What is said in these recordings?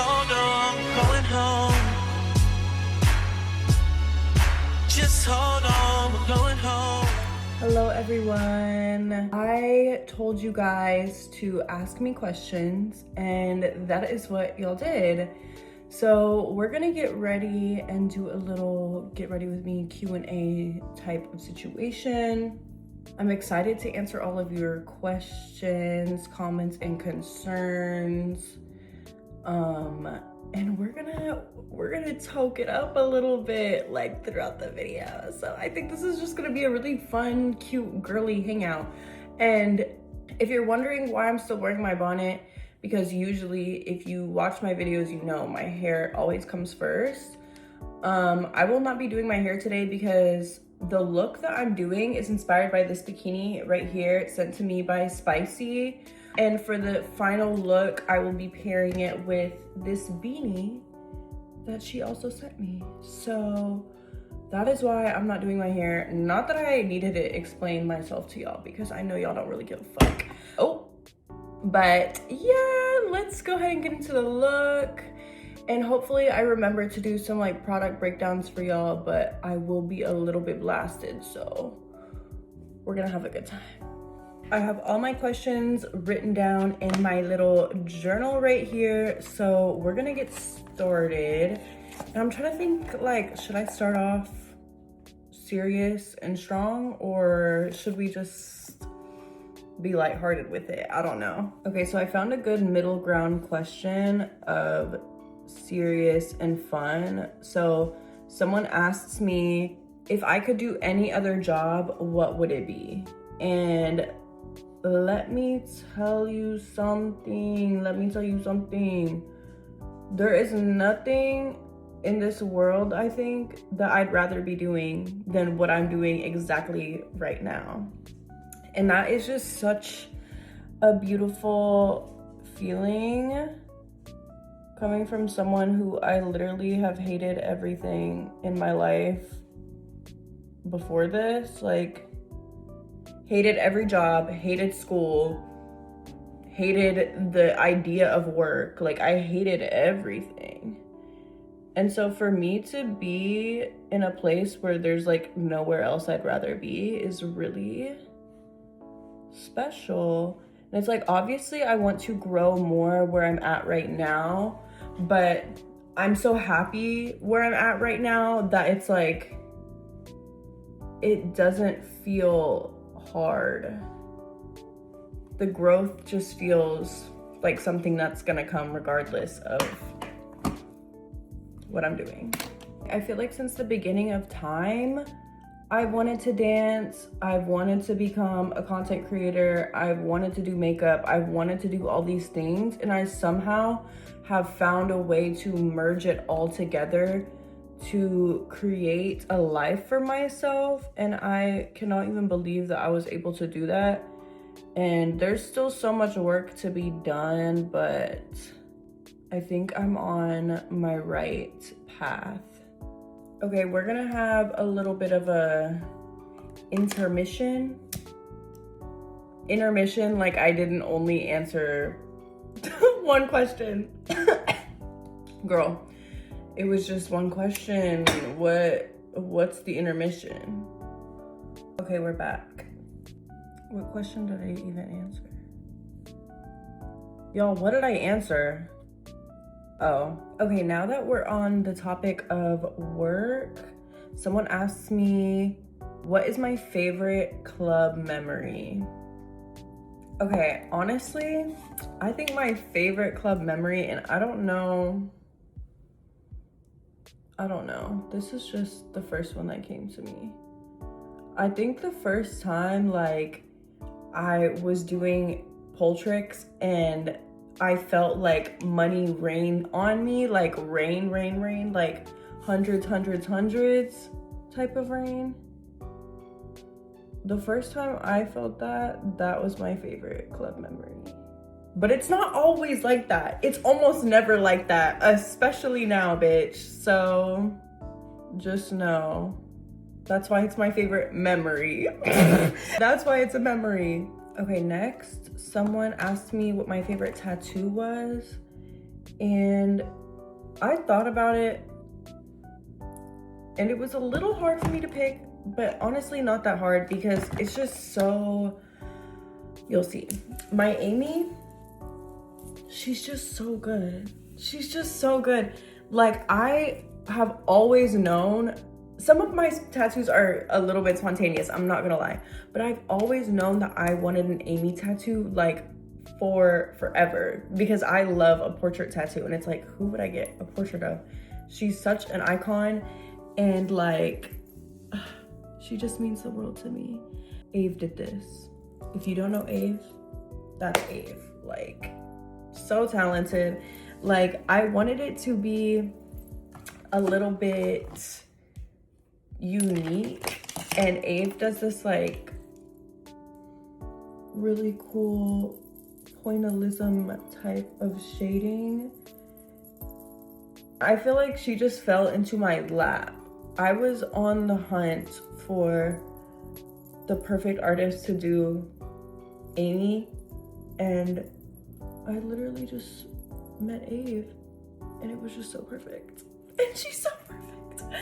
hold on, going home. Just hold on, we're going home. Hello everyone. I told you guys to ask me questions and that is what y'all did. So we're gonna get ready and do a little get ready with me Q&A type of situation. I'm excited to answer all of your questions, comments, and concerns. And we're gonna toke it up a little bit like throughout the video. So I think this is just gonna be a really fun, cute, girly hangout. And if you're wondering why I'm still wearing my bonnet, because usually if you watch my videos, you know my hair always comes first. I will not be doing my hair today because the look that I'm doing is inspired by this bikini right here, sent to me by Spicy. And for the final look, I will be pairing it with this beanie that she also sent me. So that is why I'm not doing my hair. Not that I needed to explain myself to y'all, because I know y'all don't really give a fuck. Oh, but yeah, let's go ahead and get into the look. And hopefully I remember to do some like product breakdowns for y'all, but I will be a little bit blasted, so we're gonna have a good time. I have all my questions written down in my little journal right here, so we're gonna get started. And I'm trying to think, like, should I start off serious and strong, or should we just be lighthearted with it? I don't know. Okay, so I found a good middle ground question of serious and fun. So someone asks me, if I could do any other job, what would it be? And let me tell you something. There is nothing in this world, I think, that I'd rather be doing than what I'm doing exactly right now. And that is just such a beautiful feeling coming from someone who I literally have hated everything in my life before this. Like, hated every job, hated school, hated the idea of work. Like, I hated everything. And so for me to be in a place where there's like nowhere else I'd rather be is really special. And it's like, obviously I want to grow more where I'm at right now, but I'm so happy where I'm at right now that it's like, it doesn't feel hard. The growth just feels like something that's gonna come regardless of what I'm doing. I feel like since the beginning of time, I've wanted to dance, I've wanted to become a content creator, I've wanted to do makeup, I've wanted to do all these things, and I somehow have found a way to merge it all together to create a life for myself. And I cannot even believe that I was able to do that. And there's still so much work to be done, but I think I'm on my right path. Okay, we're gonna have a little bit of a intermission, like I didn't only answer one question. Girl, it was just one question. What's the intermission? Okay, we're back. What question did I even answer? Y'all, what did I answer? Oh, okay, now that we're on the topic of work, someone asked me, what is my favorite club memory? Okay, honestly, I think my favorite club memory, and I don't know, this is just the first one that came to me. I think the first time, like, I was doing pole tricks and I felt like money rain on me, like rain, like hundreds type of rain. The first time I felt that was my favorite club memory. But it's not always like that. It's almost never like that, especially now, bitch. So just know, that's why it's my favorite memory. That's why it's a memory. Okay, next, someone asked me what my favorite tattoo was. And I thought about it, and it was a little hard for me to pick, but honestly not that hard because it's just so, you'll see. My Amy, she's just so good. She's just so good. Like, I have always known, some of my tattoos are a little bit spontaneous, I'm not gonna lie, but I've always known that I wanted an Amy tattoo, like, for forever, because I love a portrait tattoo, and it's like, who would I get a portrait of? She's such an icon, and like, she just means the world to me. Ave did this. If you don't know Ave, that's Ave. Like, so talented. Like, I wanted it to be a little bit unique, and Ave does this like really cool pointillism type of shading. I feel like she just fell into my lap. I was on the hunt for the perfect artist to do Amy, and I literally just met Ave, and it was just so perfect. And she's so perfect.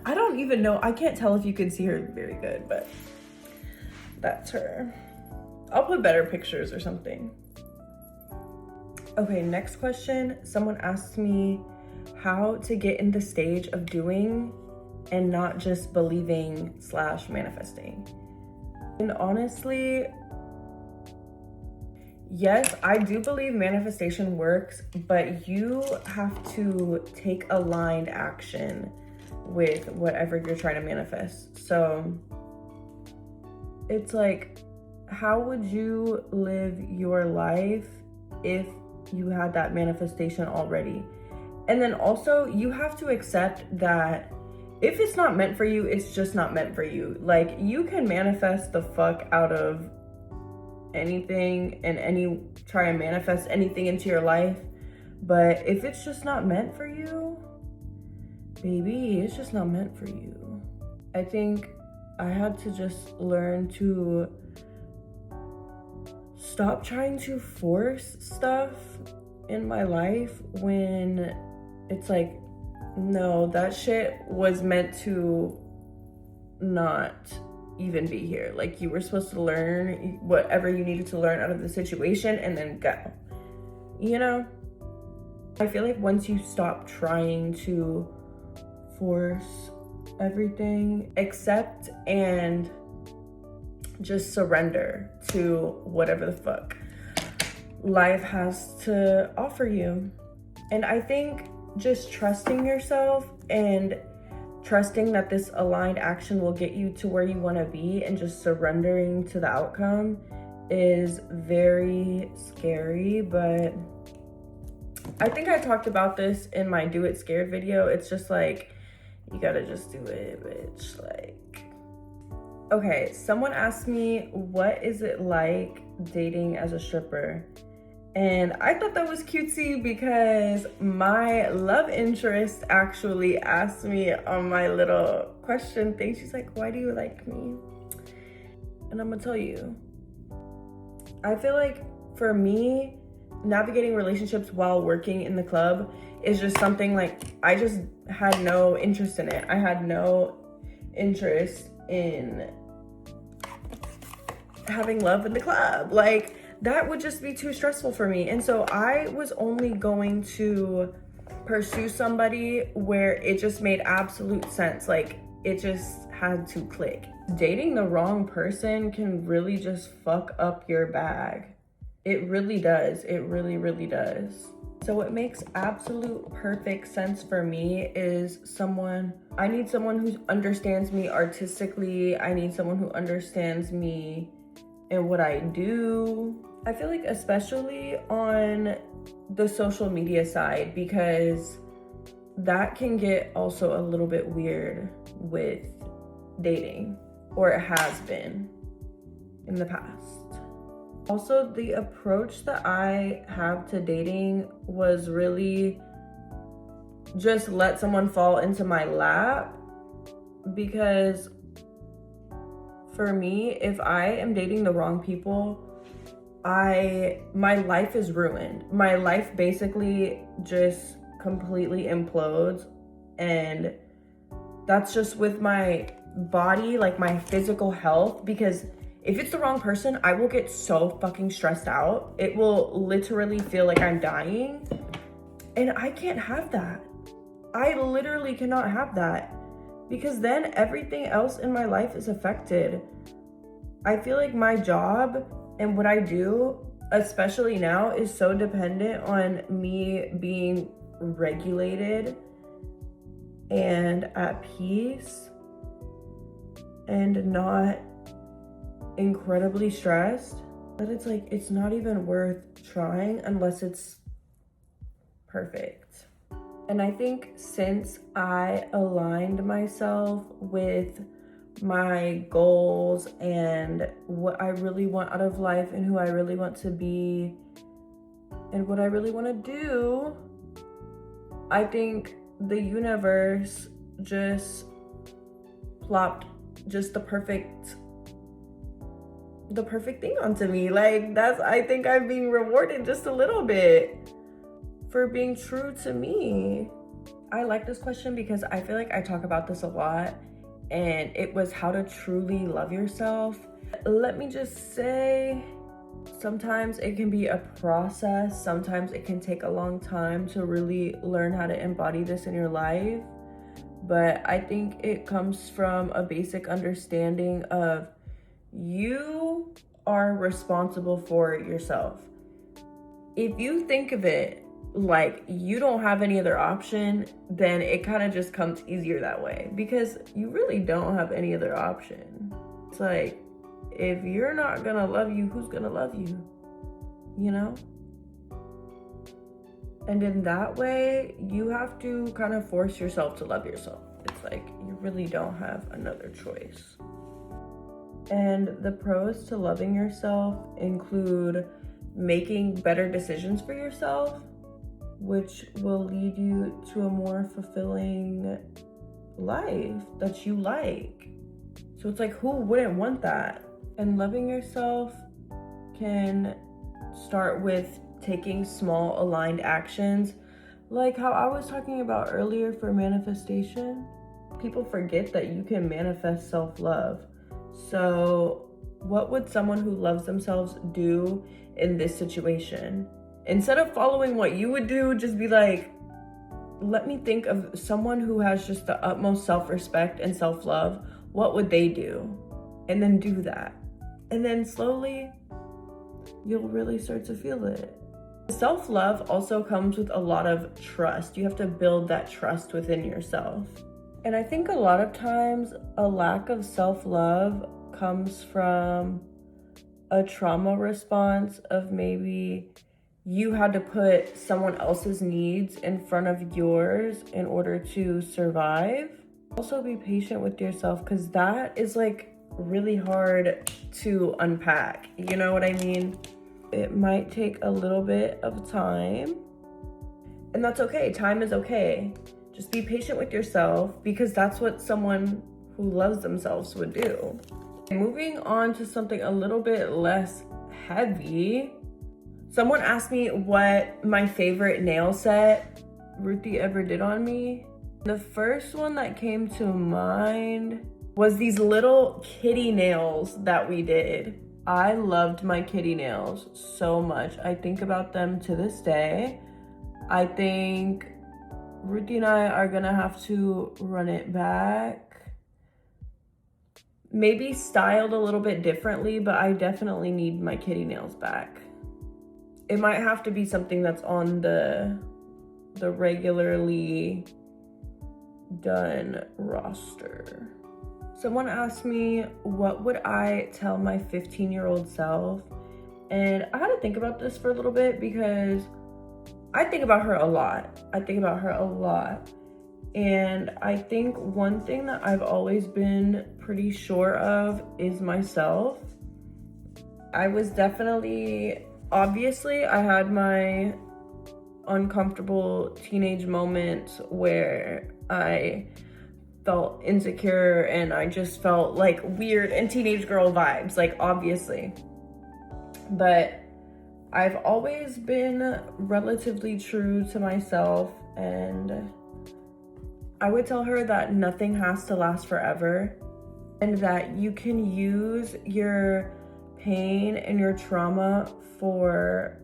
I don't even know, I can't tell if you can see her very good, but that's her. I'll put better pictures or something. Okay, next question. Someone asked me how to get in the stage of doing and not just believing / manifesting. And honestly, yes, I do believe manifestation works, but you have to take aligned action with whatever you're trying to manifest. So it's like, how would you live your life if you had that manifestation already? And then also, you have to accept that if it's not meant for you, it's just not meant for you. Like, you can manifest the fuck out of anything and try and manifest anything into your life, but if it's just not meant for you, baby, it's just not meant for you. I think I had to just learn to stop trying to force stuff in my life when it's like, no, that shit was meant to not even be here. Like, you were supposed to learn whatever you needed to learn out of the situation and then go, you know? I feel like once you stop trying to force everything, accept and just surrender to whatever the fuck life has to offer you. And I think just trusting yourself and trusting that this aligned action will get you to where you want to be and just surrendering to the outcome is very scary. But I think I talked about this in my Do It Scared video. It's just like, you gotta just do it, bitch. Like, okay, someone asked me, what is it like dating as a stripper? And I thought that was cutesy because my love interest actually asked me on my little question thing. She's like, why do you like me? And I'm gonna tell you. I feel like for me, navigating relationships while working in the club is just something like, I just had no interest in it. I had no interest in having love in the club. Like, that would just be too stressful for me. And so I was only going to pursue somebody where it just made absolute sense. Like, it just had to click. Dating the wrong person can really just fuck up your bag. It really does. It really, really does. So what makes absolute perfect sense for me is I need someone who understands me artistically. I need someone who understands me and what I do. I feel like especially on the social media side, because that can get also a little bit weird with dating, or it has been in the past. Also, the approach that I have to dating was really just let someone fall into my lap, because for me, if I am dating the wrong people, my life is ruined. My life basically just completely implodes, and that's just with my body, like my physical health, because if it's the wrong person, I will get so fucking stressed out. It will literally feel like I'm dying, and I can't have that. I literally cannot have that, because then everything else in my life is affected. I feel like my job and what I do, especially now, is so dependent on me being regulated and at peace and not incredibly stressed, that it's like, it's not even worth trying unless it's perfect. And I think since I aligned myself with my goals and what I really want out of life and who I really want to be and what I really want to do, I think the universe just plopped just the perfect thing onto me. Like, I think I'm being rewarded just a little bit for being true to me. I like this question because I feel like I talk about this a lot, and it was how to truly love yourself. Let me just say, sometimes it can be a process. Sometimes it can take a long time to really learn how to embody this in your life. But I think it comes from a basic understanding of you are responsible for yourself. If you think of it like you don't have any other option, then it kind of just comes easier that way, because you really don't have any other option. It's like, if you're not gonna love you, who's gonna love you? You know? And in that way, you have to kind of force yourself to love yourself. It's like, you really don't have another choice. And the pros to loving yourself include making better decisions for yourself, which will lead you to a more fulfilling life that you like. So it's like, who wouldn't want that? And loving yourself can start with taking small aligned actions, like how I was talking about earlier for manifestation. People forget that you can manifest self-love. So what would someone who loves themselves do in this situation? Instead of following what you would do, just be like, let me think of someone who has just the utmost self-respect and self-love. What would they do? And then do that. And then slowly, you'll really start to feel it. Self-love also comes with a lot of trust. You have to build that trust within yourself. And I think a lot of times a lack of self-love comes from a trauma response of maybe you had to put someone else's needs in front of yours in order to survive. Also be patient with yourself, because that is like really hard to unpack. You know what I mean? It might take a little bit of time, and that's okay. Time is okay. Just be patient with yourself, because that's what someone who loves themselves would do. Moving on to something a little bit less heavy. Someone asked me what my favorite nail set Ruthie ever did on me. The first one that came to mind was these little kitty nails that we did. I loved my kitty nails so much. I think about them to this day. I think Ruthie and I are gonna have to run it back. Maybe styled a little bit differently, but I definitely need my kitty nails back. It might have to be something that's on the regularly done roster. Someone asked me, what would I tell my 15-year-old self? And I had to think about this for a little bit, because I think about her a lot. And I think one thing that I've always been pretty sure of is myself. I was definitely, obviously, I had my uncomfortable teenage moments where I felt insecure and I just felt like weird and teenage girl vibes, like, obviously. But I've always been relatively true to myself, and I would tell her that nothing has to last forever and that you can use your pain and your trauma for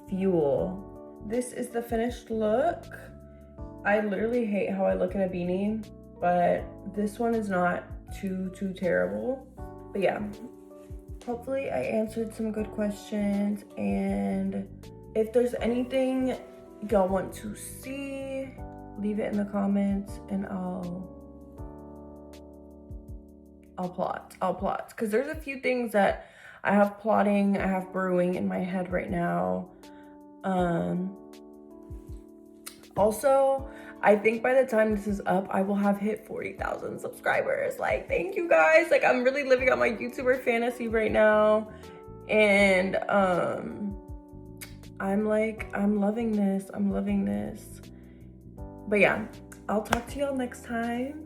fuel. This is the finished look. I literally hate how I look in a beanie, but this one is not too terrible. But yeah, hopefully I answered some good questions, and if there's anything y'all want to see, leave it in the comments and I'll plot, because there's a few things that I have brewing in my head right now. Also, I think by the time this is up, I will have hit 40,000 subscribers. Like, thank you guys. Like, I'm really living out my YouTuber fantasy right now. And I'm loving this. But yeah, I'll talk to y'all next time.